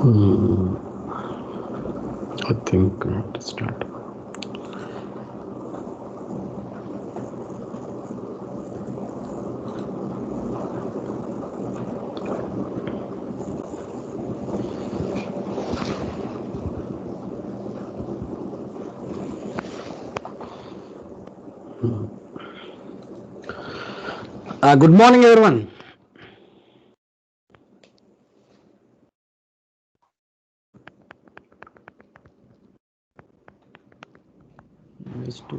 I think not start. Good morning, everyone.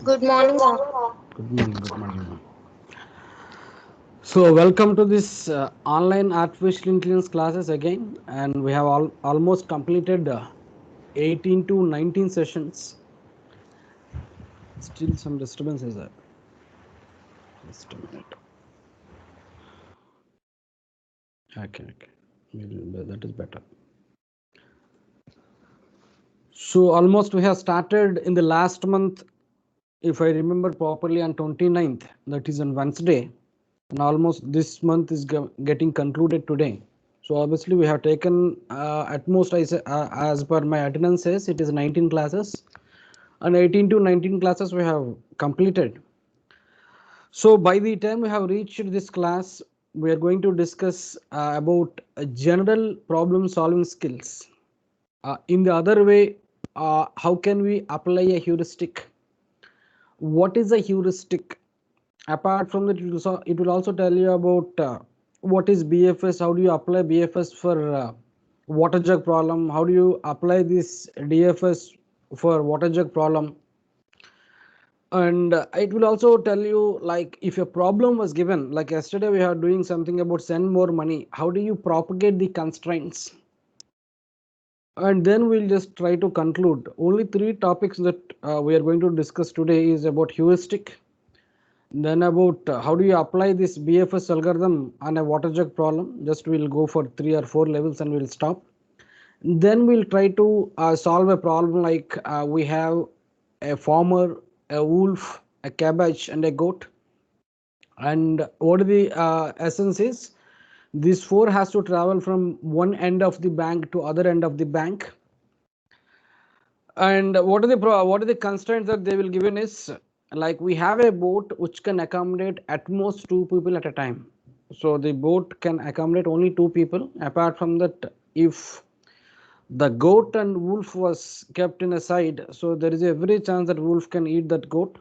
Good morning, sir. Good morning. Good morning. So, welcome to this online artificial intelligence classes again, and we have almost completed 18 to 19 sessions. Still some disturbances there. Just a minute. Okay. That is better. So, almost we have started in the last month, if I remember properly, on 29th, that is on Wednesday, and almost this month is getting concluded today. So obviously we have taken at most, as per my attendance says, it is 19 classes, and 18 to 19 classes we have completed. So by the time we have reached this class, we are going to discuss about general problem solving skills. In the other way, how can we apply a heuristic? What is a heuristic? Apart from that, it will also tell you about what is BFS, how do you apply BFS for water jug problem, how do you apply this DFS for water jug problem, and it will also tell you, like, if a problem was given, like yesterday we are doing something about send more money, how do you propagate the constraints? And then we'll just try to conclude. Only three topics that we are going to discuss today is about heuristic, then about how do you apply this BFS algorithm on a water jug problem. Just we'll go for 3 or 4 levels and we'll stop. Then we'll try to solve a problem like we have a farmer, a wolf, a cabbage, and a goat. And what the essence is, this 4 has to travel from one end of the bank to other end of the bank. And what are the constraints that they will given is, like, we have a boat which can accommodate at most 2 people at a time. So the boat can accommodate only 2 people. Apart from that, if the goat and wolf was kept in a side, so there is a very chance that wolf can eat that goat.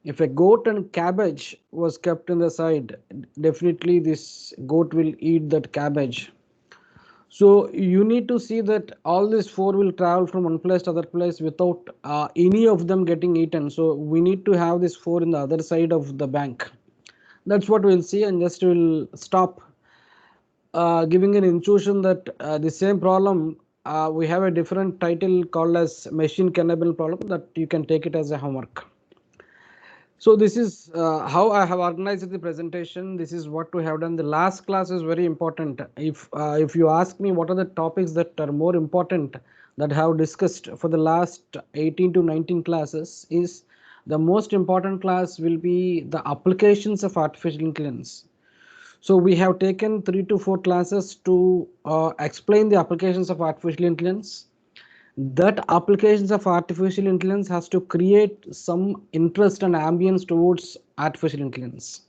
If a goat and cabbage was kept in the side, definitely this goat will eat that cabbage. So you need to see that all these 4 will travel from one place to other place without any of them getting eaten. So we need to have this 4 in the other side of the bank. That's what we'll see, and just will stop giving an intuition that the same problem, we have a different title called as machine cannibal problem, that you can take it as a homework. So this is how I have organized the presentation. This is what we have done. The last class is very important. If you ask me what are the topics that are more important that I have discussed for the last 18 to 19 classes, is the most important class will be the applications of artificial intelligence. So we have taken 3 to 4 classes to explain the applications of artificial intelligence. That applications of artificial intelligence has to create some interest and ambience towards artificial intelligence.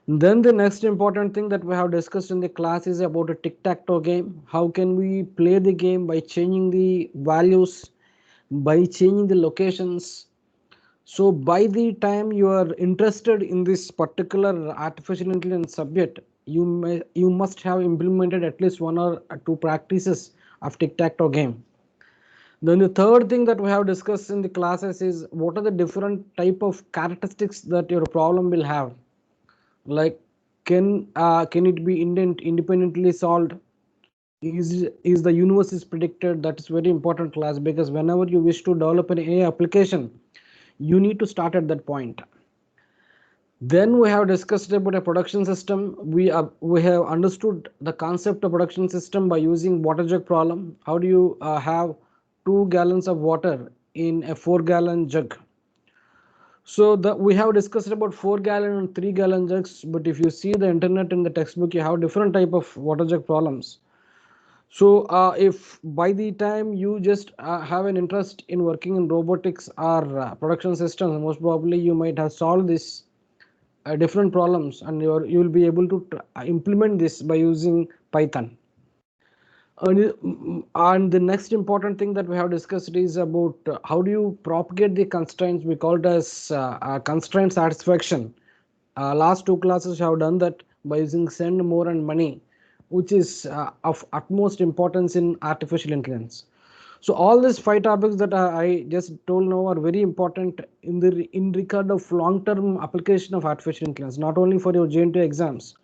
Then the next important thing that we have discussed in the class is about a tic-tac-toe game. How can we play the game by changing the values, by changing the locations? So by the time you are interested in this particular artificial intelligence subject, you must have implemented at least 1 or 2 practices of tic-tac-toe game. Then the third thing that we have discussed in the classes is what are the different type of characteristics that your problem will have. Like, can it be independently solved? Is the universe is predicted? That is very important class, because whenever you wish to develop an AI application, you need to start at that point. Then we have discussed about a production system. We have understood the concept of production system by using water jug problem. How do you have 2 gallons of water in a 4-gallon jug? So we have discussed about 4-gallon and 3-gallon jugs, but if you see the internet in the textbook, you have different type of water jug problems. So if by the time you just have an interest in working in robotics or production systems, most probably you might have solved this different problems, and you will be able to implement this by using Python. And the next important thing that we have discussed is about how do you propagate the constraints. We call it as constraint satisfaction. Last two classes have done that by using send, more, and money, which is of utmost importance in artificial intelligence. So all these five topics that I just told now are very important in regard of long-term application of artificial intelligence, not only for your JNT exams.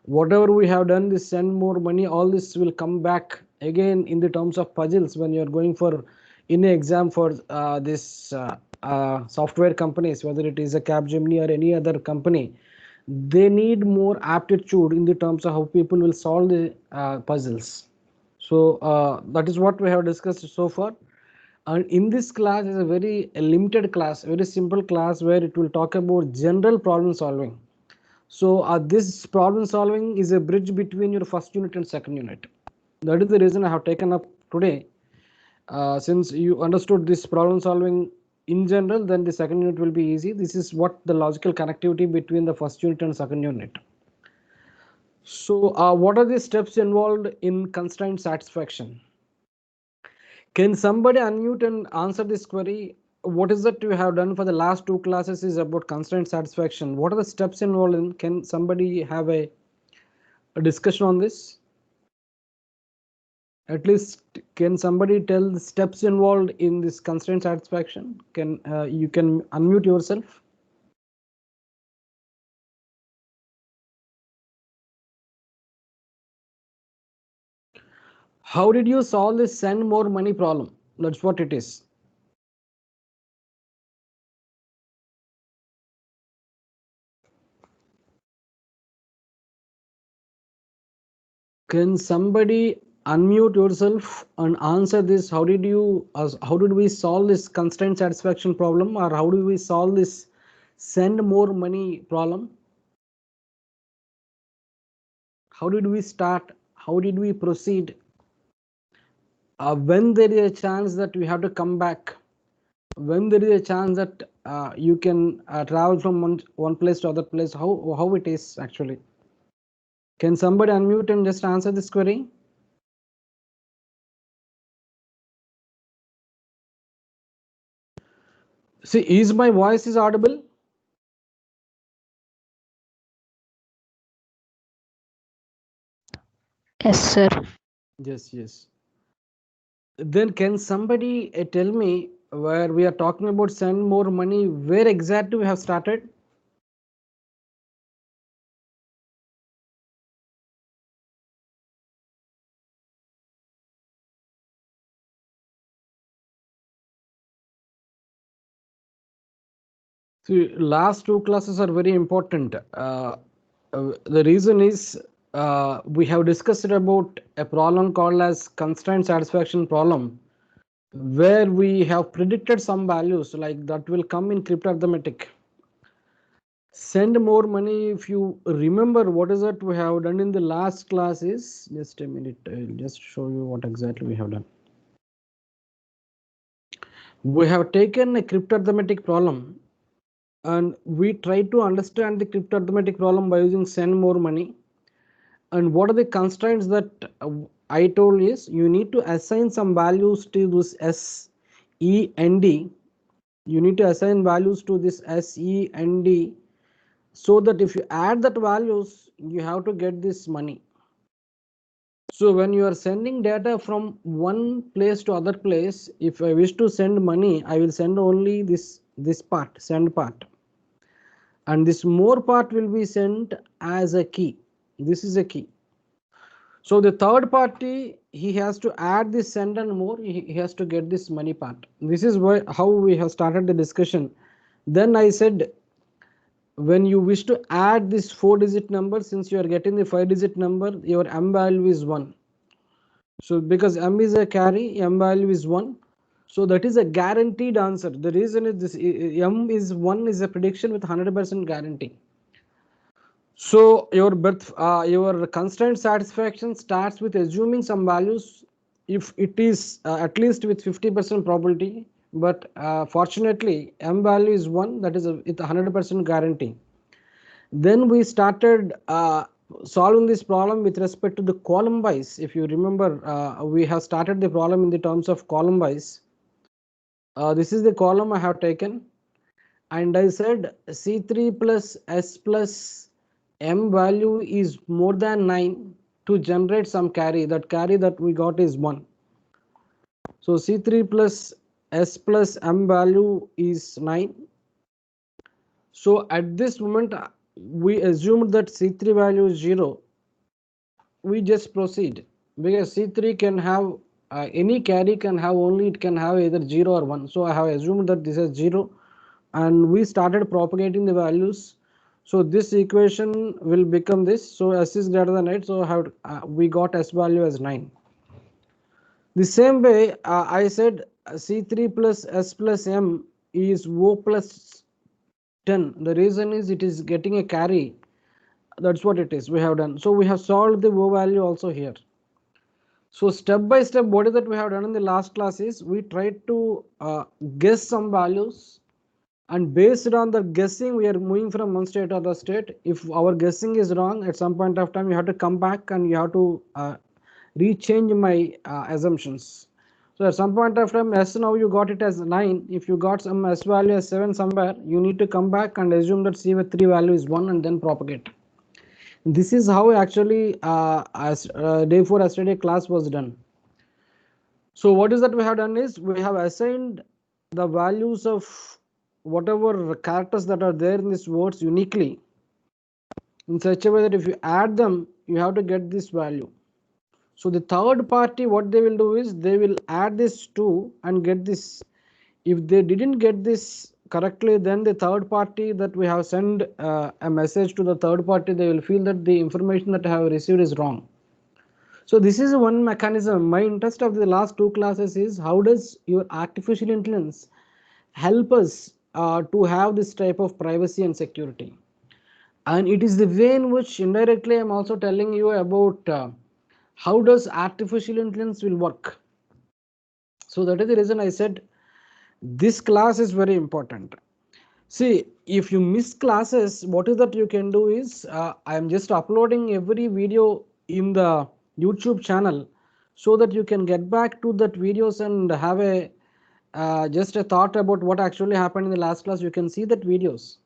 Whatever we have done, this send more money, all this will come back again in the terms of puzzles when you are going for in an exam for this software companies, whether it is a Capgemini or any other company. They need more aptitude in the terms of how people will solve the puzzles. So that is what we have discussed so far. And in this class is a very limited class, very simple class where it will talk about general problem solving. So this problem solving is a bridge between your first unit and second unit. That is the reason I have taken up today. Since you understood this problem solving in general, then the second unit will be easy. This is what the logical connectivity between the first unit and second unit. So what are the steps involved in constraint satisfaction? Can somebody unmute and answer this query? What is that you have done for the last two classes is about constraint satisfaction. What are the steps involved in? Can somebody have a discussion on this? At least can somebody tell the steps involved in this constraint satisfaction? Can you can unmute yourself? How did you solve this send more money problem? That's what it is. Can somebody unmute yourself and answer this? How did we solve this constraint satisfaction problem, or how do we solve this send more money problem? How did we start? How did we proceed? When there is a chance that we have to come back, when there is a chance that you can travel from one place to other place, how it is actually? Can somebody unmute and just answer this query? See, is my voice is audible? Yes, sir. Yes. Then can somebody tell me where we are talking about send more money, where exactly we have started? See, last two classes are very important. The reason is we have discussed about a problem called as constraint satisfaction problem, where we have predicted some values like that will come in cryptarithmetic. Send more money, if you remember what is that we have done in the last class is, just a minute, I'll just show you what exactly we have done. We have taken a cryptarithmetic problem and we try to understand the cryptarithmetic problem by using send more money. And what are the constraints that I told is you need to assign some values to this S, E, and D. You need to assign values to this S, E, and D, so that if you add that values, you have to get this money. So when you are sending data from one place to other place, if I wish to send money, I will send only this part, send part, and this more part will be sent as a key. This is a key. So the third party, he has to add this send and more, he has to get this money part. This is how we have started the discussion. Then I said, when you wish to add this 4-digit number, since you are getting the 5-digit number, your M value is 1. So because M is a carry, M value is 1. So that is a guaranteed answer. The reason is this, M is 1 is a prediction with 100% guarantee. So your constraint satisfaction starts with assuming some values if it is at least with 50% probability, but fortunately m value is 1, that is with 100% guarantee. Then we started solving this problem with respect to the column wise. If you remember, we have started the problem in the terms of column wise. This is the column I have taken, and I said C3 plus S plus M value is more than 9 to generate some carry. That carry that we got is 1. So C3 plus S plus M value is 9. So at this moment we assumed that C3 value is 0. We just proceed because C3 can have any carry can have only, it can have either 0 or 1. So I have assumed that this is 0 and we started propagating the values. So this equation will become this. So S is greater than 8. So have we got S value as 9. The same way I said C3 plus S plus M is O plus 10. The reason is it is getting a carry. That's what it is we have done. So we have solved the O value also here. So step by step, what is that we have done in the last class is we tried to guess some values, and based on the guessing we are moving from one state to other state. If our guessing is wrong, at some point of time you have to come back and you have to rechange my assumptions. So at some point of time, S now you got it as 9. If you got some S value as 7 somewhere, you need to come back and assume that C3 value is 1 and then propagate. This is how actually day 4 yesterday class was done. So what is that we have done is we have assigned the values of whatever characters that are there in these words uniquely in such a way that if you add them, you have to get this value. So the third party, what they will do is they will add this 2 and get this. If they didn't get this correctly, then the third party that we have sent a message to the third party, they will feel that the information that I have received is wrong. So this is one mechanism. My interest of the last 2 classes is how does your artificial intelligence help us to have this type of privacy and security. And it is the way in which indirectly I am also telling you about how does artificial intelligence will work. So that is the reason I said this class is very important. See, if you miss classes, what is that you can do is I am just uploading every video in the YouTube channel so that you can get back to that videos and have a just a thought about what actually happened in the last class. You can see that videos.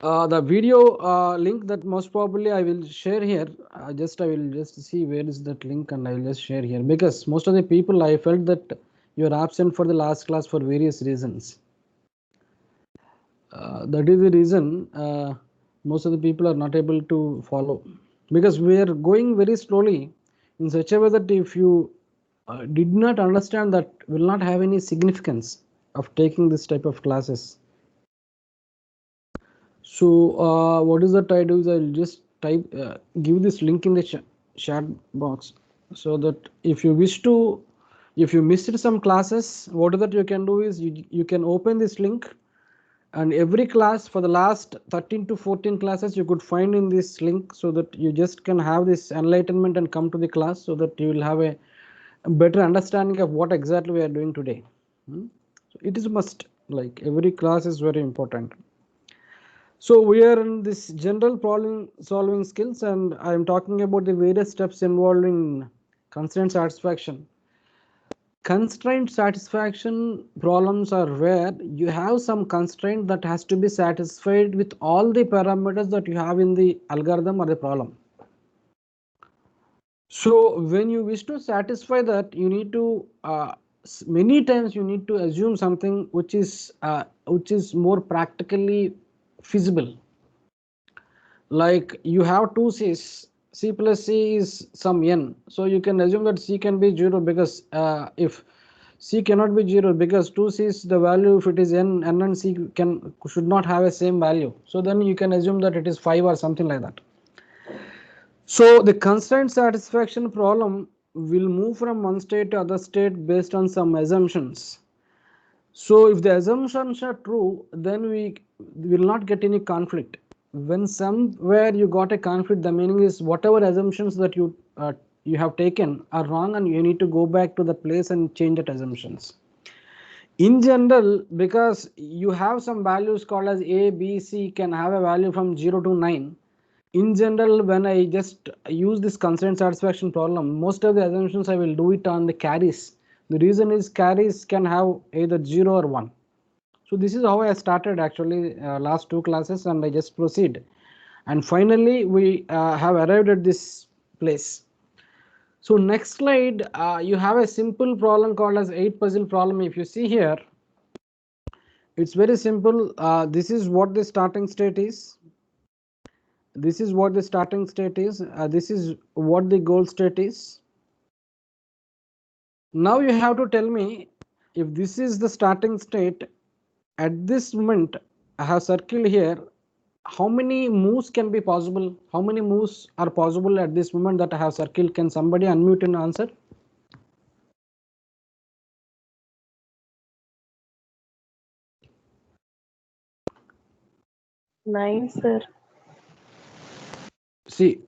The video link that most probably I will share here. I will just see where is that link and I will just share here, because most of the people I felt that you are absent for the last class for various reasons. That is the reason most of the people are not able to follow, because we are going very slowly in such a way that if you did not understand, that will not have any significance of taking this type of classes. So what is that I do is I will just type give this link in the chat box, so that if you wish to, if you missed some classes, what is that you can do is you can open this link, and every class for the last 13 to 14 classes you could find in this link, so that you just can have this enlightenment and come to the class, so that you will have a better understanding of what exactly we are doing today. So it is must, like every class is very important. So we are in this general problem solving skills, and I am talking about the various steps involved in constraint satisfaction. Constraint satisfaction problems are where you have some constraint that has to be satisfied with all the parameters that you have in the algorithm or the problem. So when you wish to satisfy that, you need to many times you need to assume something which is more practically feasible. Like you have two C's, C plus C is some n, so you can assume that C can be 0, because if C cannot be 0, because 2C is the value, if it is n and C should not have a same value, so then you can assume that it is 5 or something like that. So the constraint satisfaction problem will move from one state to other state based on some assumptions. So if the assumptions are true, then we will not get any conflict. when somewhere you got a conflict, the meaning is whatever assumptions that you have taken are wrong, and you need to go back to the place and change that assumptions. In general, because you have some values called as a, b, c can have a value from 0 to 9. In general, when I just use this constraint satisfaction problem, most of the assumptions I will do it on the carries. The reason is carries can have either 0 or 1. So this is how I started actually last two classes, and I just proceed. And finally, we have arrived at this place. So next slide, you have a simple problem called as 8 puzzle problem. If you see here, it's very simple. This is what the starting state is. This is what the starting state is. This is what the goal state is. Now you have to tell me, if this is the starting state, at this moment I have circled here, how many moves can be possible? How many moves are possible at this moment that I have circled? Can somebody unmute and answer? Nine, sir. See,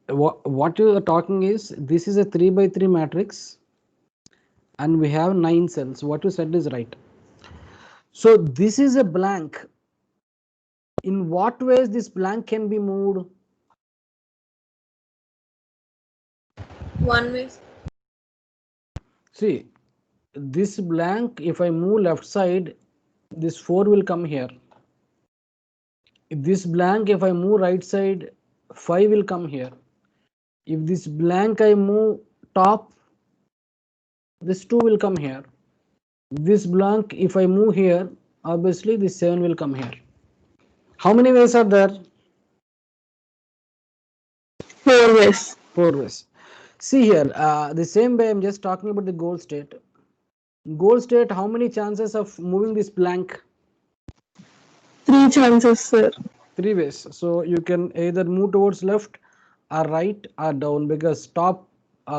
what you are talking is, this is a 3 by 3 matrix and we have 9 cells. What you said is right. So this is a blank. In what ways this blank can be moved? One way. See, this blank, if I move left side, this 4 will come here. This blank, if I move right side, 5 will come here. If this blank I move top, this 2 will come here. This blank, if I move here, obviously this 7 will come here. How many ways are there? 4 ways. 4 ways. See here, the same way I'm just talking about the goal state. Goal state, how many chances of moving this blank? 3 chances, sir. 3 ways. So you can either move towards left or right or down, because top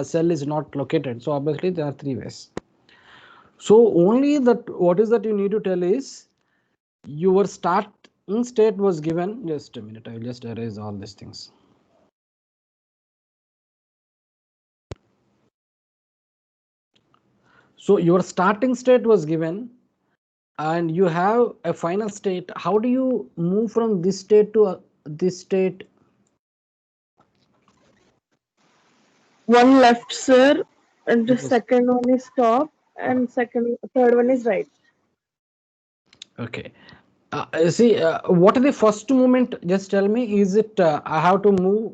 cell is not located. So obviously there are 3 ways. So only that, what is that you need to tell is, your starting state was given. Just a minute, I will just erase all these things. So your starting state was given and you have a final state. How do you move from this state to this state? One left, sir, and the Yes. second one is top, and third one is right. Okay. See, what are the first movement? Just tell me, is it I have to move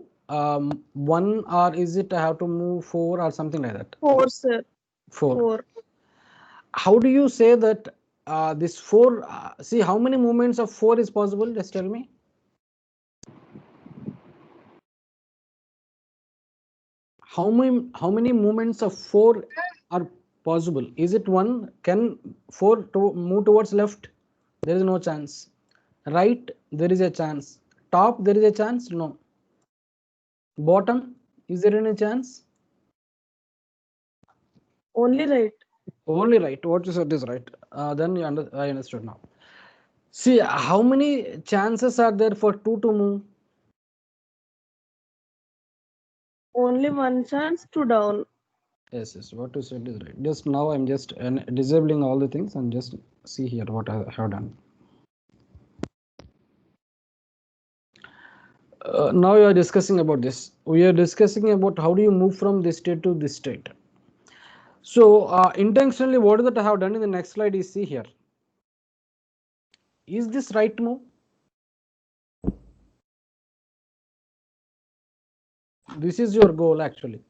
1, or is it I have to move 4 or something like that? 4, sir. 4. 4. How do you say that this 4, see how many movements of 4 is possible? Just tell me. How many movements of 4 are possible? Is it 1? Can 4 to move towards left? There is no chance. Right, there is a chance. Top, there is a chance? No. Bottom, is there any chance? Only right. Only right. What you said is right. Then I understood now. See, how many chances are there for 2 to move? Only one chance to down. Yes, what you said is right. Just now I'm just disabling all the things and just see here what I have done. Now we are discussing about this. We are discussing about how do you move from this state to this state. So intentionally, what is that I have done in the next slide is, see here. Is this right move? This is your goal actually.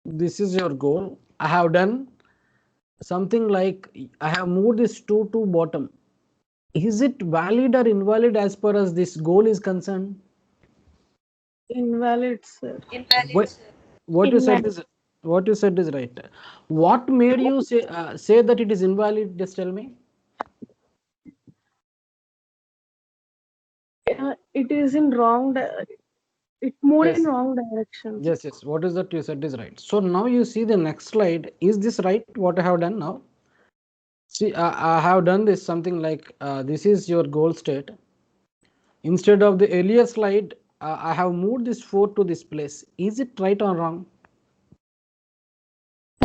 This is your goal. I have done something like, I have moved this 2 to bottom. Is it valid or invalid as far as this goal is concerned? Invalid, sir. Invalid. What you said is right. What made you say that it is invalid? Just tell me. It is in wrong. It moved Yes. in wrong direction. Yes. What is that you said is right. So now you see the next slide. Is this right? What I have done now? See, I have done this something like, this is your goal state. Instead of the earlier slide, I have moved this 4 to this place. Is it right or wrong?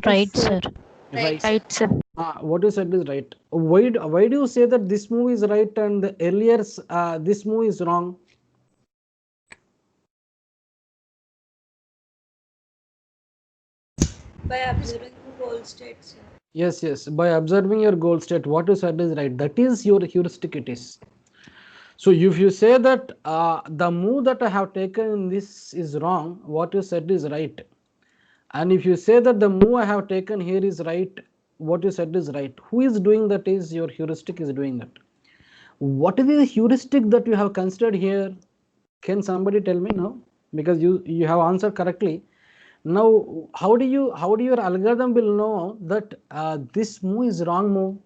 Yes, Right, sir. sir. Right. Right, sir. What you said is right. Why do you say that this move is right and the earlier this move is wrong? By observing goal states. Yes. By observing your goal state, what you said is right. That is your heuristic. It is. So if you say that the move that I have taken in this is wrong, what you said is right. And if you say that the move I have taken here is right, what you said is right. Who is doing that is your heuristic is doing that. What is the heuristic that you have considered here? Can somebody tell me now? Because you have answered correctly. Now, how do your algorithm will know that this move is wrong move?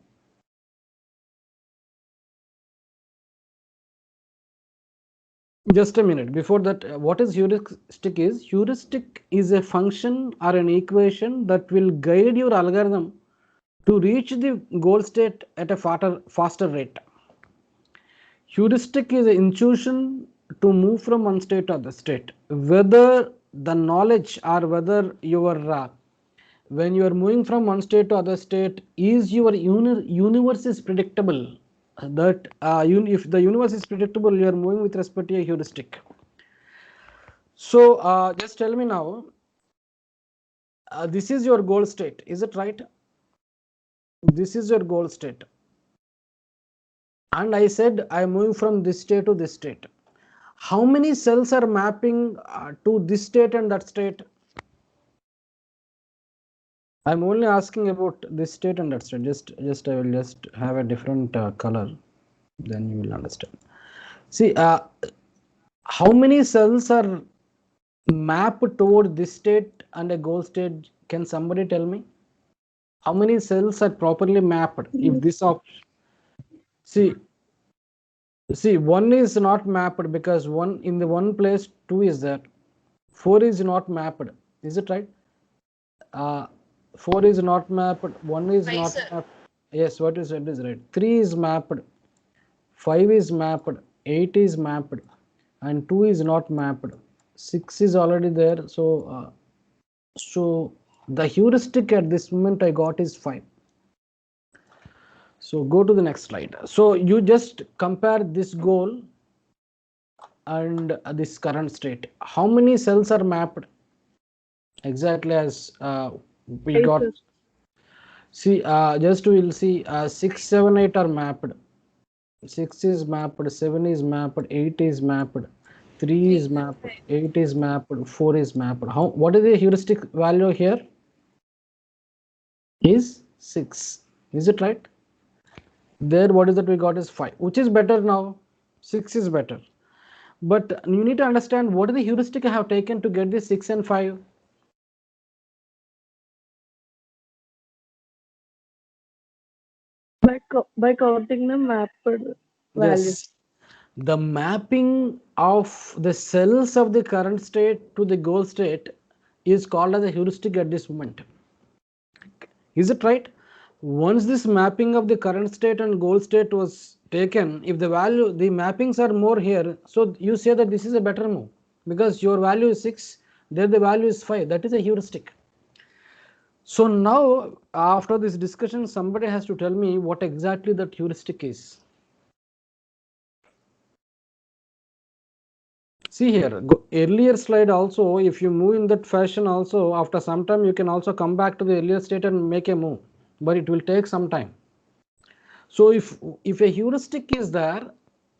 Just a minute. Before that, what is heuristic is? Heuristic is a function or an equation that will guide your algorithm to reach the goal state at a faster rate. Heuristic is an intuition to move from one state to other state. Whether the knowledge or whether your when you are moving from one state to other state, is your universe is predictable. That if the universe is predictable, you are moving with respect to a heuristic. So just tell me now, this is your goal state, is it right? This is your goal state. And I said I am moving from this state to this state. How many cells are mapping to this state and that state? I'm only asking about this state and that state. Just I will just have a different color, then you will understand. See, how many cells are mapped toward this state and a goal state? Can somebody tell me? How many cells are properly mapped? If this option, see, one is not mapped because one in the one place, two is there. 4 is not mapped. Is it right? 4 is not mapped. 1 is not mapped. Yes, what you said is right. 3 is mapped. 5 is mapped. 8 is mapped. And 2 is not mapped. 6 is already there. So the heuristic at this moment I got is 5. So go to the next slide. So you just compare this goal and this current state. How many cells are mapped? Exactly as we Right, got. sir. See, just we'll see 6, 7, 8 are mapped. 6 is mapped, 7 is mapped, 8 is mapped, 3 is mapped, 8 is mapped, 4 is mapped. What is the heuristic value here? Is 6. Is it right? There, what is that we got is 5. Which is better now? 6 is better. But you need to understand what is the heuristic I have taken to get this 6 and 5. By counting the mapped values. Yes. The mapping of the cells of the current state to the goal state is called as a heuristic at this moment. Is it right? Once this mapping of the current state and goal state was taken, if the mappings are more here, so you say that this is a better move because your value is 6, there the value is 5. That is a heuristic. So now after this discussion, somebody has to tell me what exactly that heuristic is. See here, earlier slide also, if you move in that fashion also, after some time you can also come back to the earlier state and make a move, but it will take some time. So if a heuristic is there,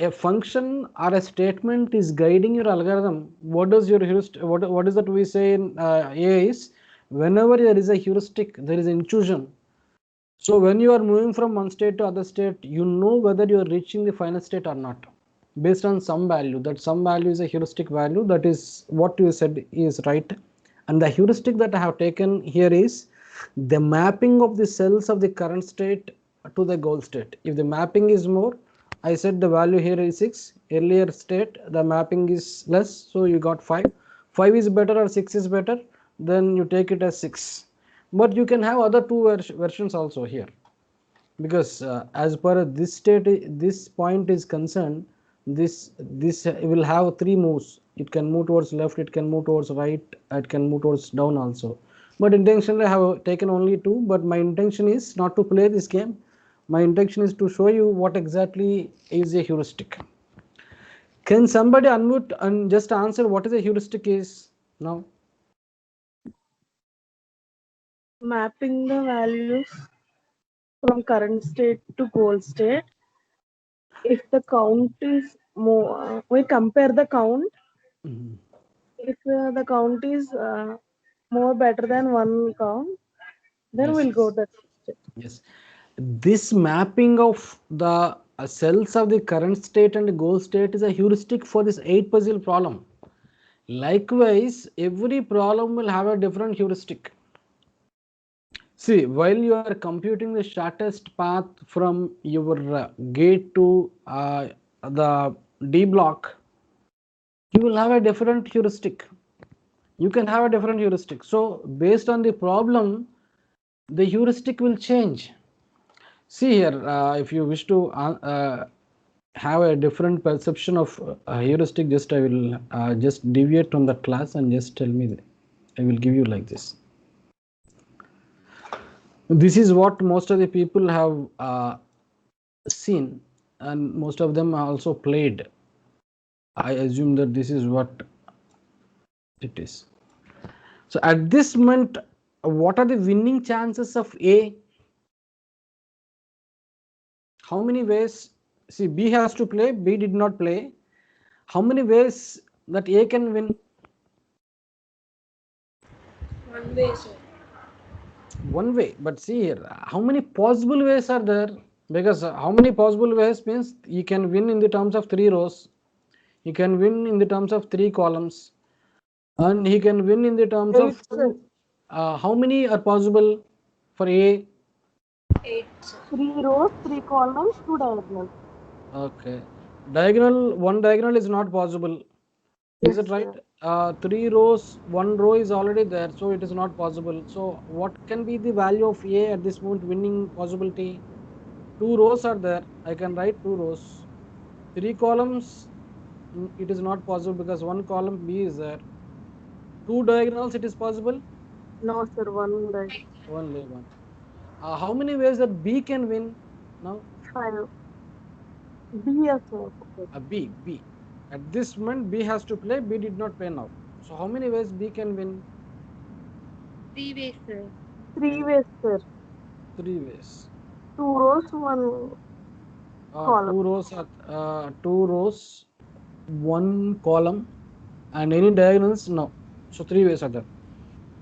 a function or a statement is guiding your algorithm, what does your heuristic, what is that we say in A is, whenever there is a heuristic, there is intuition. So when you are moving from one state to other state, you know whether you are reaching the final state or not based on some value. That some value is a heuristic value. That is what you said is right. And the heuristic that I have taken here is the mapping of the cells of the current state to the goal state. If the mapping is more, I said the value here is 6. Earlier state, the mapping is less, so you got 5. 5 is better or 6 is better, then you take it as 6. But you can have other two versions also here, because as per this state, this point is concerned, this will have three moves. It can move towards left, it can move towards right, it can move towards down also. But intentionally I have taken only two, but my intention is not to play this game. My intention is to show you what exactly is a heuristic. Can somebody unmute and just answer what is a heuristic is now? Mapping the values from current state to goal state. If the count is more, we compare the count. If the count is more better than one count, then Yes, we'll go yes, that state. yes. This mapping of the cells of the current state and goal state is a heuristic for this 8 puzzle problem. Likewise, every problem will have a different heuristic. See, while you are computing the shortest path from your gate to the D block, you will have a different heuristic. You can have a different heuristic. So, based on the problem, the heuristic will change. See here, if you wish to have a different perception of heuristic, just I will just deviate from that class and just tell me that I will give you like this. This is what most of the people have seen, and most of them also played. I assume that this is what it is. So at this moment, what are the winning chances of A? How many ways? See, B has to play, B did not play. How many ways that A can win? One way, sir. One way. But see here, how many possible ways are there? Because how many possible ways means you can win in the terms of 3 rows, you can win in the terms of 3 columns, and he can win in the terms of 8, sir. two. How many are possible for A? 8, sir. 3 rows, 3 columns, 2 diagonals. Okay. Diagonal, one diagonal is not possible. Is Yes, it right? sir. 3 rows, one row is already there, so it is not possible. So what can be the value of A at this moment winning possibility? 2 rows are there. I can write 2 rows. 3 columns, it is not possible because one column B is there. 2 diagonals, it is possible. No, sir. 1 diagonal. Only one. How many ways that B can win now? 5. B, yes, sir. Okay. B. At this moment, B has to play. B did not play now. So how many ways B can win? 3 ways, sir. 3 ways, sir. 3 ways. 2 rows, 1 column. 2 rows, 1 column, and any diagonals? No. So 3 ways are there.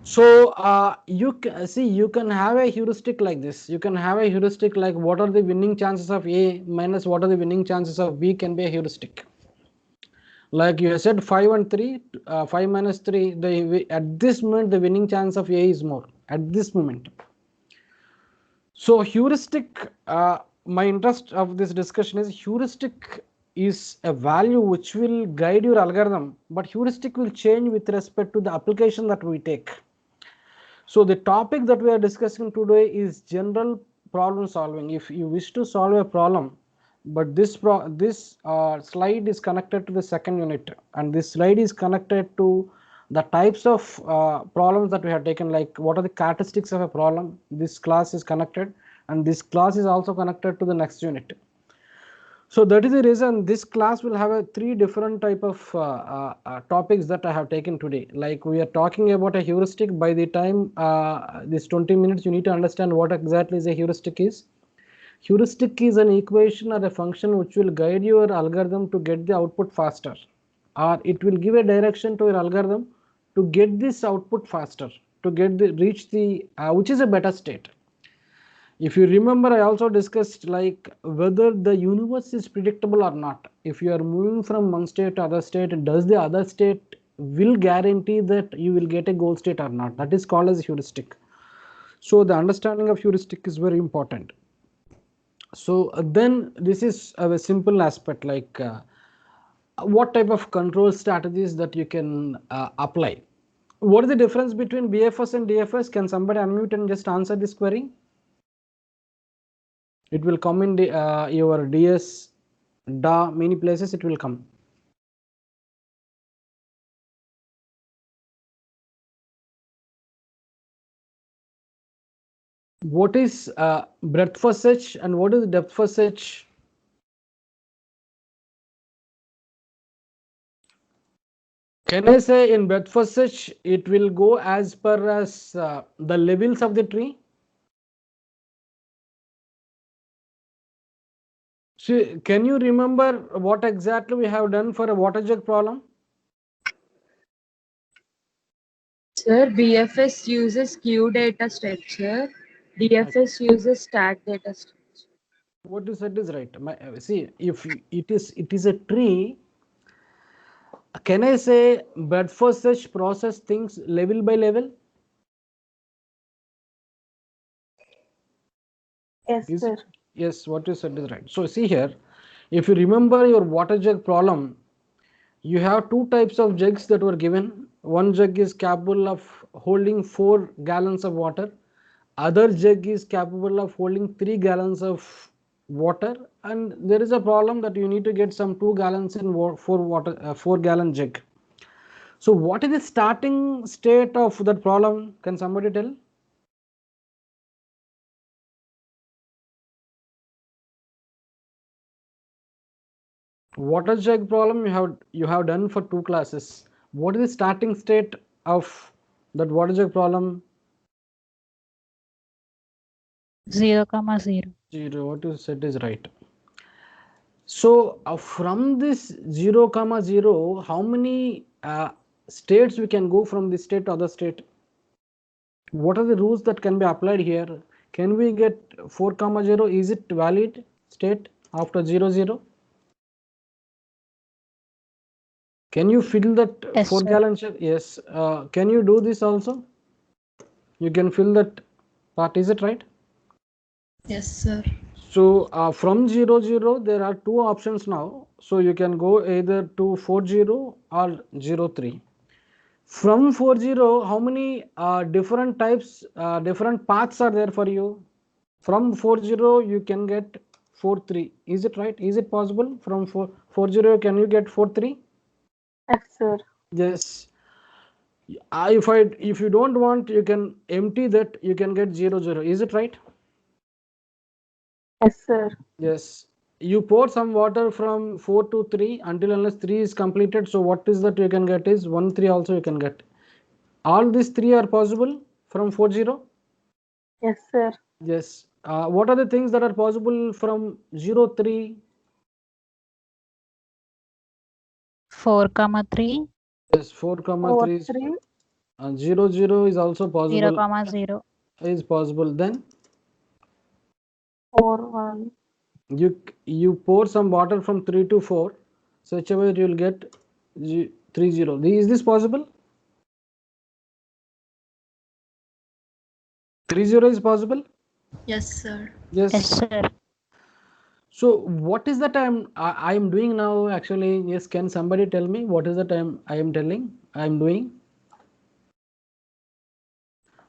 So you can see, you can have a heuristic like this. You can have a heuristic like what are the winning chances of A minus what are the winning chances of B can be a heuristic. Like you said 5 and 3, 5 minus 3, at this moment the winning chance of A is more at this moment. So heuristic, my interest of this discussion is heuristic is a value which will guide your algorithm, but heuristic will change with respect to the application that we take. So the topic that we are discussing today is general problem solving. If you wish to solve a problem, but this slide is connected to the second unit, and this slide is connected to the types of problems that we have taken, like what are the characteristics of a problem. This class is connected, and this class is also connected to the next unit. So that is the reason this class will have a 3 different type of topics that I have taken today. Like we are talking about a heuristic. By the time this 20 minutes, you need to understand what exactly is a heuristic is. Heuristic is an equation or a function which will guide your algorithm to get the output faster, or it will give a direction to your algorithm to get this output faster, to get the reach the which is a better state. If you remember, I also discussed like whether the universe is predictable or not. If you are moving from one state to other state, does the other state will guarantee that you will get a goal state or not? That is called as heuristic. So the understanding of heuristic is very important. So then this is a simple aspect, like what type of control strategies that you can apply. What is the difference between BFS and DFS? Can somebody unmute and just answer this query? It will come in the, your DS da, many places it will come. What is breadth first search and what is depth first search? Can I say in breadth first search it will go as per as the levels of the tree? So can you remember what exactly we have done for a water jug problem? Sir, BFS uses Q data structure. DFS uses stack data structure. What you said is right. See, if it is a tree, can I say breadth first search process things level by level? Yes, Is sir. it? Yes, what you said is right. So see here, if you remember your water jug problem, you have two types of jugs that were given. One jug is capable of holding 4 gallons of water. Other jug is capable of holding 3 gallons of water. And there is a problem that you need to get some 2 gallons in 4 gallon jug. So what is the starting state of that problem? Can somebody tell? Water jug problem you have done for 2 classes. What is the starting state of that water jug problem? 0,0. 0. What you said is right. So from this 0 comma 0, how many states we can go from this state to other state? What are the rules that can be applied here? Can we get 4 comma 0? Is it valid state after 0 0? Can you fill that Yes, 4 sir. gallon check? Yes. Can you do this also? You can fill that part. Is it right? Yes, sir. So from 0 0 there are two options now. So you can go either to 40 or 03. From 40, how many different types, different paths are there for you? From 40 you can get 43. Is it right? Is it possible? From 40 can you get 43? Yes, sir. Yes. If you don't want, you can empty that. You can get 0 0. Is it right? Yes, sir. Yes. You pour some water from 4 to 3 until unless 3 is completed. So what is that you can get is 1 3 also you can get. All these 3 are possible from 40. Yes, sir. Yes. What are the things that are possible from 03? 4,3. Yes, 4 comma 4, 3 is 3, 0 0 is also possible. 0,0. Is possible. Then 4, 1. you pour some water from 3 to 4, such a way you will get 3 0. Is this possible? 3 0 is possible. Yes, sir. Yes, Yes. sir. So what is that I am doing now actually? Yes, can somebody tell me what is that I am telling? I am doing.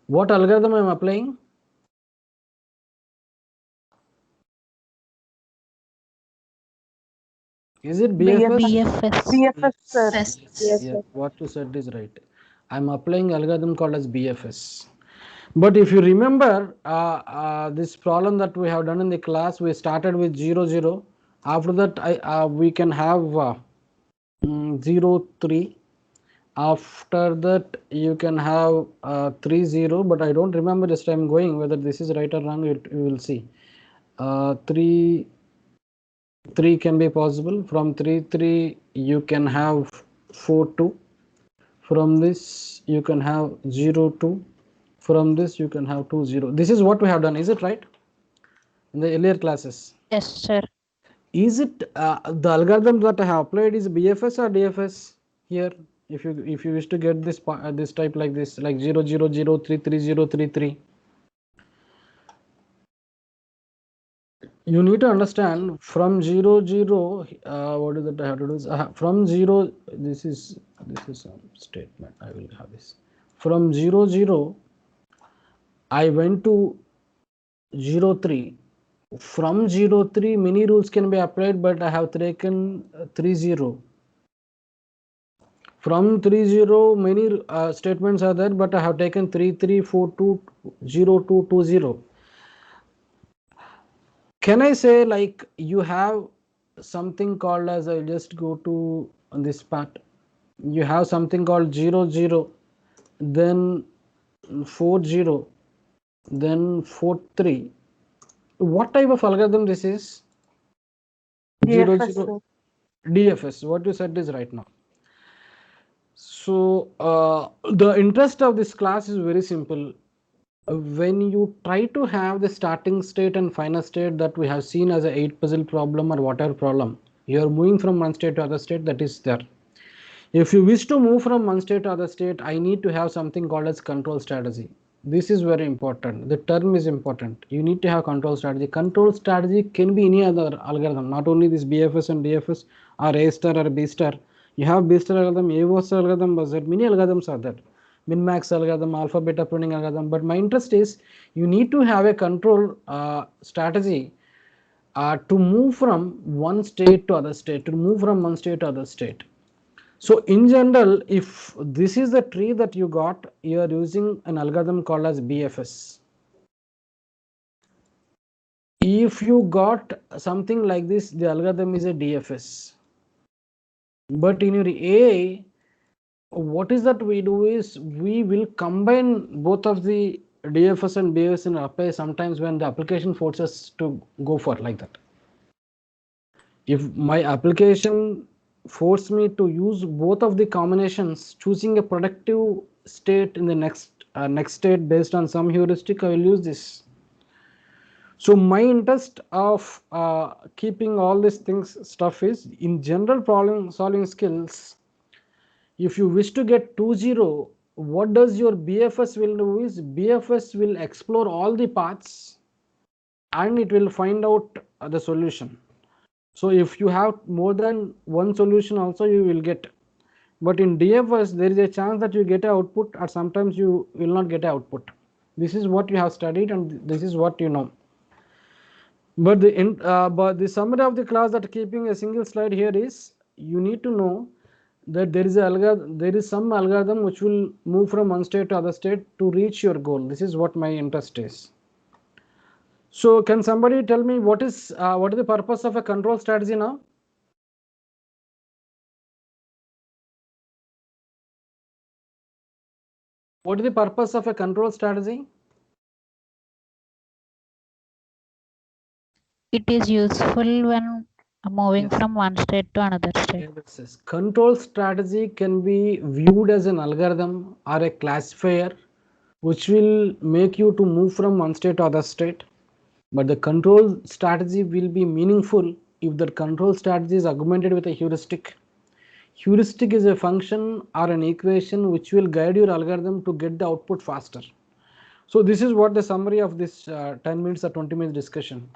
What algorithm I am applying? Is it BFS? BFS. BFS, sir. Yes. Yes, Yes, sir. what you said is right. I'm applying algorithm called as BFS. But if you remember this problem that we have done in the class, we started with 0 0. After that, we can have 0 3. After that, you can have 3 0. But I don't remember just I'm going whether this is right or wrong. You will see. 3 3 can be possible. From 3 3, you can have 4 2. From this you can have 0 2. From this you can have 2 0. This is what we have done. Is it right? In the earlier classes. Yes, sir. Is it the algorithm that I have applied is BFS or DFS here? If you wish to get this type like this, like 0 0 0 3 3 0 3 3, you need to understand from 0 0 what is that I have to do is from 0, this is some statement I will have this. From 0 0 I went to 0 3. From 03, many rules can be applied, but I have taken 30. From 30, many statements are there, but I have taken 33420220. Can I say like you have something called as, I'll just go to this part. You have something called 00, then 40, then 43. What type of algorithm this is? 00 DFS, sir. DFS. What you said is right now. So the interest of this class is very simple. When you try to have the starting state and final state that we have seen as a 8 puzzle problem or whatever problem, you are moving from one state to other state, that is there. If you wish to move from one state to other state, I need to have something called as control strategy. This is very important. The term is important. You need to have control strategy. Control strategy can be any other algorithm, not only this BFS and DFS or A star or B star. You have B star algorithm, A star algorithm, many algorithms are there. Min-max algorithm, alpha beta pruning algorithm. But my interest is you need to have a control strategy to move from one state to other state, to move from one state to other state. So in general, if this is the tree that you got, you are using an algorithm called as BFS. If you got something like this, the algorithm is a DFS. But in your AI, what is that we do is we will combine both of the DFS and BFS in apply sometimes when the application forces to go for like that. If my application force me to use both of the combinations, choosing a productive state in the next state based on some heuristic, I will use this. So my interest of keeping all these things stuff is in general problem solving skills. If you wish to get 2-0, what does your BFS will do is BFS will explore all the paths and it will find out the solution. So if you have more than one solution also you will get. But in DFS there is a chance that you get an output or sometimes you will not get an output. This is what you have studied and this is what you know. But the summary of the class that keeping a single slide here is you need to know that there is some algorithm which will move from one state to other state to reach your goal. This is what my interest is. So can somebody tell me what is the purpose of a control strategy now? What is the purpose of a control strategy? It is useful when moving Yes. from one state to another state. Yes. Control strategy can be viewed as an algorithm or a classifier which will make you to move from one state to other state. But the control strategy will be meaningful if the control strategy is augmented with a heuristic. Heuristic is a function or an equation which will guide your algorithm to get the output faster. So this is what the summary of this 10 minutes or 20 minutes discussion.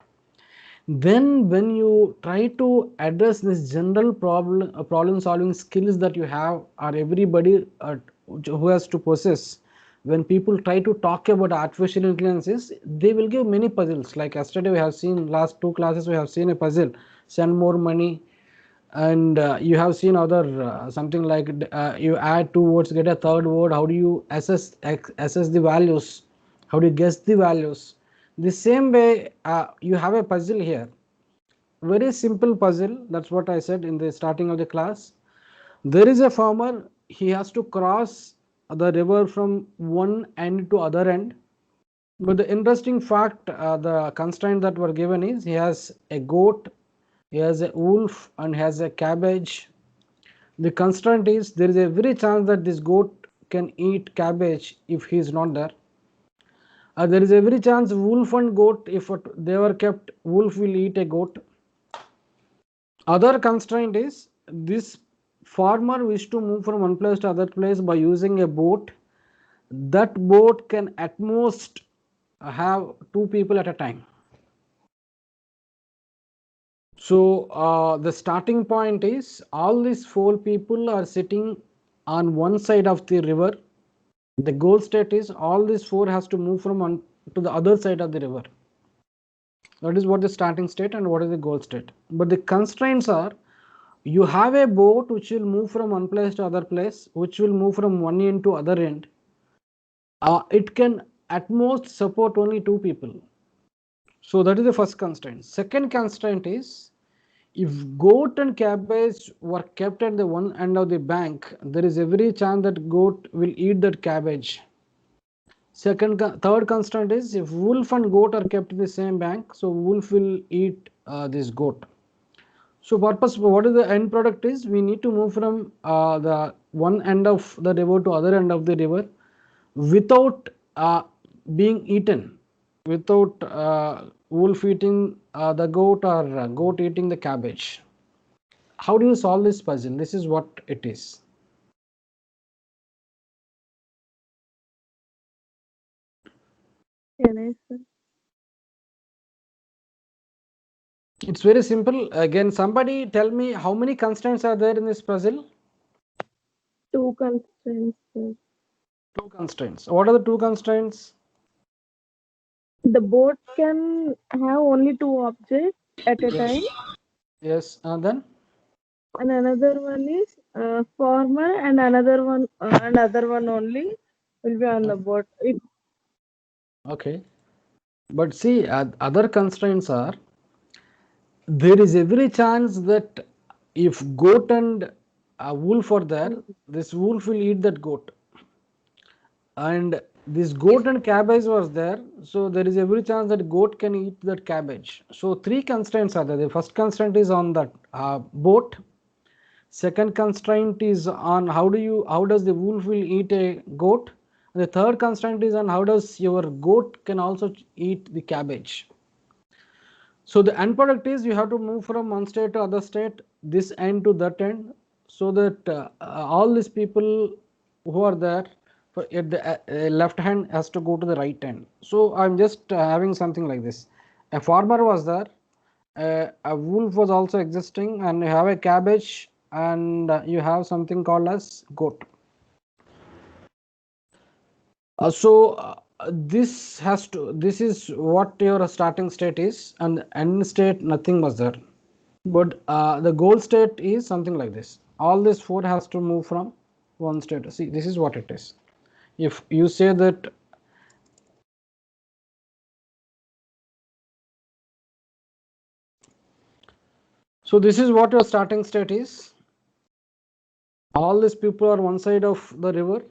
Then when you try to address this general problem solving skills that you have or everybody who has to possess, when people try to talk about artificial intelligences, they will give many puzzles. Like yesterday we have seen, last two classes we have seen a puzzle, send more money, and you have seen other something like you add two words, get a third word. How do you assess the values? How do you guess the values? The same way you have a puzzle here, very simple puzzle. That's what I said in the starting of the class. There is a farmer, he has to cross the river from one end to other end. But the interesting fact, the constraint that were given is he has a goat, he has a wolf, and he has a cabbage. The constraint is there is a very chance that this goat can eat cabbage if he is not there. There is every chance wolf and goat, if they were kept, wolf will eat a goat. Other constraint is this farmer wish to move from one place to other place by using a boat. That boat can at most have two people at a time. So the starting point is all these four people are sitting on one side of the river. The goal state is all these four has to move from one to the other side of the river. That is what the starting state and what is the goal state. But the constraints are, you have a boat which will move from one place to other place, which will move from one end to other end. It can at most support only 2 people. So that is the first constraint. Second constraint is, if goat and cabbage were kept at the one end of the bank, there is every chance that goat will eat that cabbage. Third constraint is, if wolf and goat are kept in the same bank, so wolf will eat this goat. So purpose, what is the end product is, we need to move from the one end of the river to other end of the river without being eaten, without wolf eating the goat or goat eating the cabbage. How do you solve this puzzle? This is what it is. Can I, sir? It's very simple. Again, somebody tell me how many constraints are there in this puzzle? 2 constraints, sir. 2 constraints. What are the 2 constraints? The boat can have only 2 objects at a time, Yes. Then and another one is farmer, and another one only will be on the boat. okay. But see, other constraints are, there is every chance that if goat and wolf are there, this wolf will eat that goat. And this goat and cabbage was there, so there is every chance that goat can eat that cabbage. So 3 constraints are there. The first constraint is on that boat. Second constraint is on how does the wolf will eat a goat. The third constraint is on how does your goat can also eat the cabbage. So the end product is, you have to move from one state to other state, this end to that end, so that all these people who are there at the left hand has to go to the right hand. So I'm just having something like this. A farmer was there, a wolf was also existing, and you have a cabbage, and you have something called as goat. This is what your starting state is, and the end state nothing was there. But the goal state is something like this. All this 4 has to move from one state. See, this is what it is. If you say that so, this is what your starting state is. All these people are one side of the river,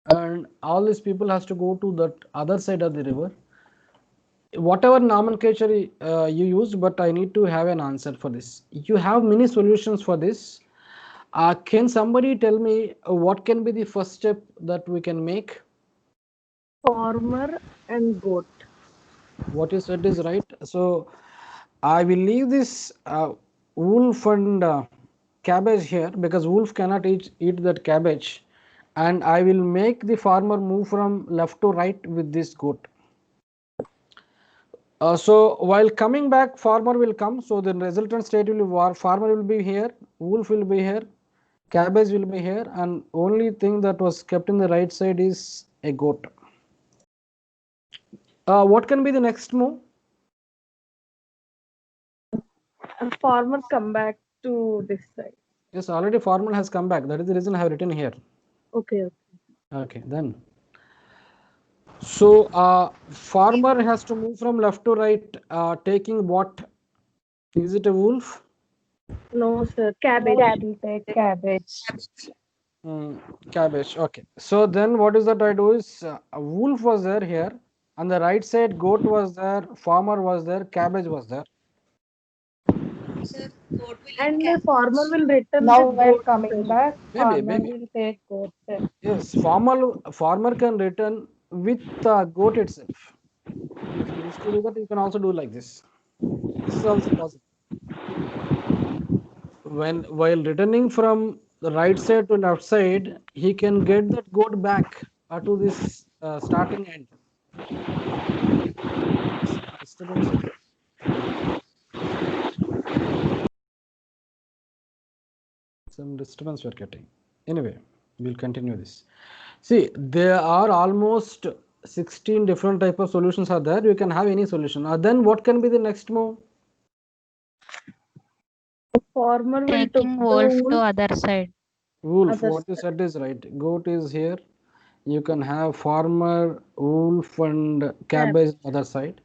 and all these people has to go to that other side of the river. Whatever nomenclature you used, but I need to have an answer for this. You have many solutions for this. Can somebody tell me what can be the first step that we can make? Farmer and goat. What you said is right. So I will leave this wolf and cabbage here, because wolf cannot eat that cabbage, and I will make the farmer move from left to right with this goat. So while coming back, farmer will come. So the resultant state will be, farmer will be here, wolf will be here, cabbage will be here, and only thing that was kept in the right side is a goat. What can be the next move? A farmer come back to this side. Yes, already farmer has come back. That is the reason I have written here. Okay. Okay, then. So farmer has to move from left to right, taking what? Is it a wolf? No, sir. Cabbage. Will take cabbage. Cabbage. Okay. So then what is that I do is, a wolf was there here, on the right side goat was there, farmer was there, cabbage was there. And the farmer will return Now with while goat, coming sir. back, farmer Maybe. will take goat. Yes, farmer can return with goat itself. If you wish to do that, you can also do like this. This is also possible. While returning from the right side to left side, he can get that goat back to this starting end. Disturbance. Some disturbance we're getting. Anyway, we'll continue this. See, there are almost 16 different type of solutions are there, you can have any solution. Then what can be the next move? The farmer will took Taking the wolf to wool. other side. Wolf, Other what you said is right. Goat is here. You can have farmer, wolf, and cabbage other side.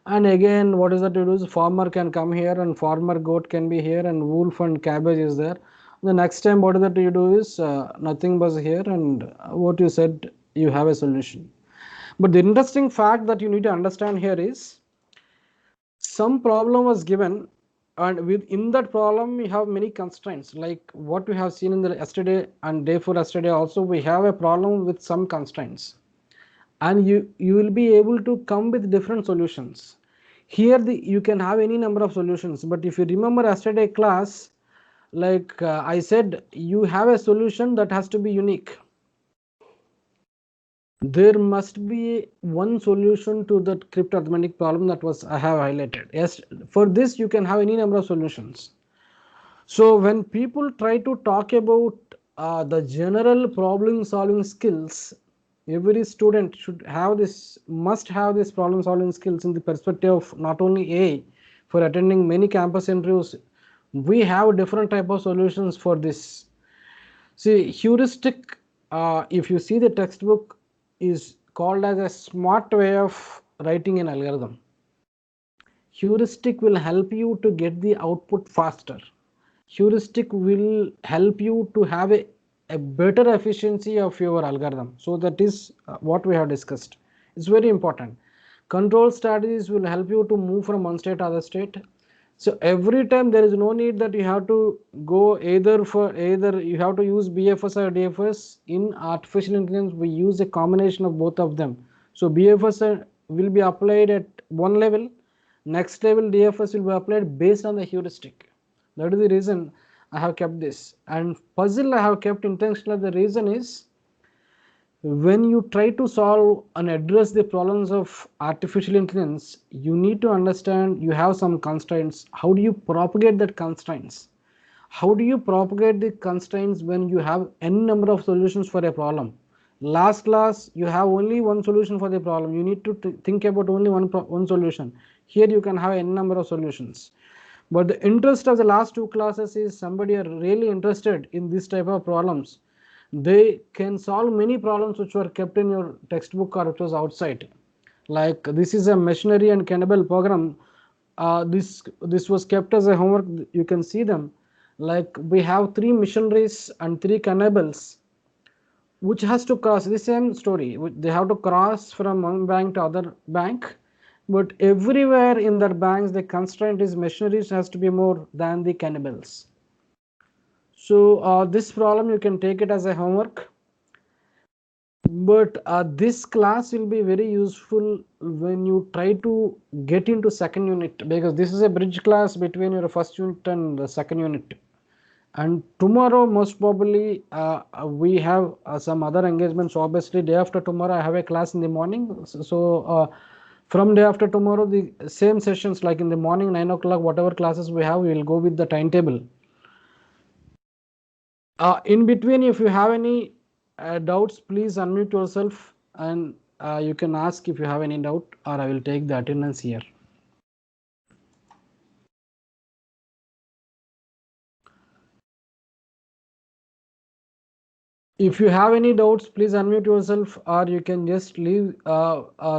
And again, what is that you do is farmer can come here, and farmer goat can be here, and wolf and cabbage is there. The next time, what is that you do is nothing was here, and what you said, you have a solution. But the interesting fact that you need to understand here is some problem was given, and within that problem we have many constraints, like what we have seen in the yesterday and day for yesterday also, we have a problem with some constraints, and you will be able to come with different solutions. Here you can have any number of solutions, but if you remember yesterday class, like I said, you have a solution that has to be unique. There must be one solution to that cryptarithmetic problem that was I have highlighted. Yes, for this you can have any number of solutions. So when people try to talk about the general problem solving skills, every student should have this, must have this problem solving skills in the perspective of not only A, for attending many campus interviews, we have different type of solutions for this. See, heuristic, if you see the textbook, is called as a smart way of writing an algorithm. Heuristic will help you to get the output faster. Heuristic will help you to have a better efficiency of your algorithm. So that is what we have discussed. It's very important. Control strategies will help you to move from one state to other state. So every time there is no need that you have to go either you have to use BFS or DFS. In artificial intelligence, we use a combination of both of them. So BFS will be applied at one level, next level DFS will be applied based on the heuristic. That is the reason I have kept this. And puzzle I have kept intentionally. The reason is, when you try to solve and address the problems of artificial intelligence, you need to understand you have some constraints. How do you propagate that constraints? How do you propagate the constraints when you have n number of solutions for a problem? Last class, you have only one solution for the problem. You need to think about only one solution. Here you can have n number of solutions. But the interest of the last two classes is somebody are really interested in this type of problems. They can solve many problems which were kept in your textbook or which was outside. Like this is a machinery and cannibal program. This was kept as a homework. You can see them. Like we have 3 missionaries and 3 cannibals, which has to cross the same story. They have to cross from one bank to other bank, but everywhere in their banks the constraint is missionaries has to be more than the cannibals. So this problem you can take it as a homework, but this class will be very useful when you try to get into second unit, because this is a bridge class between your first unit and the second unit. And tomorrow most probably we have some other engagements. Obviously day after tomorrow I have a class in the morning. So from day after tomorrow the same sessions, like in the morning 9 o'clock, whatever classes we have, we will go with the timetable. In between, if you have any doubts, please unmute yourself, and you can ask if you have any doubt, or I will take the attendance here. If you have any doubts, please unmute yourself, or you can just leave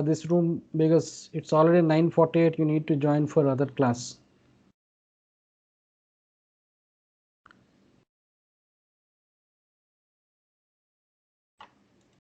this room, because it's already 9:48. You need to join for other class.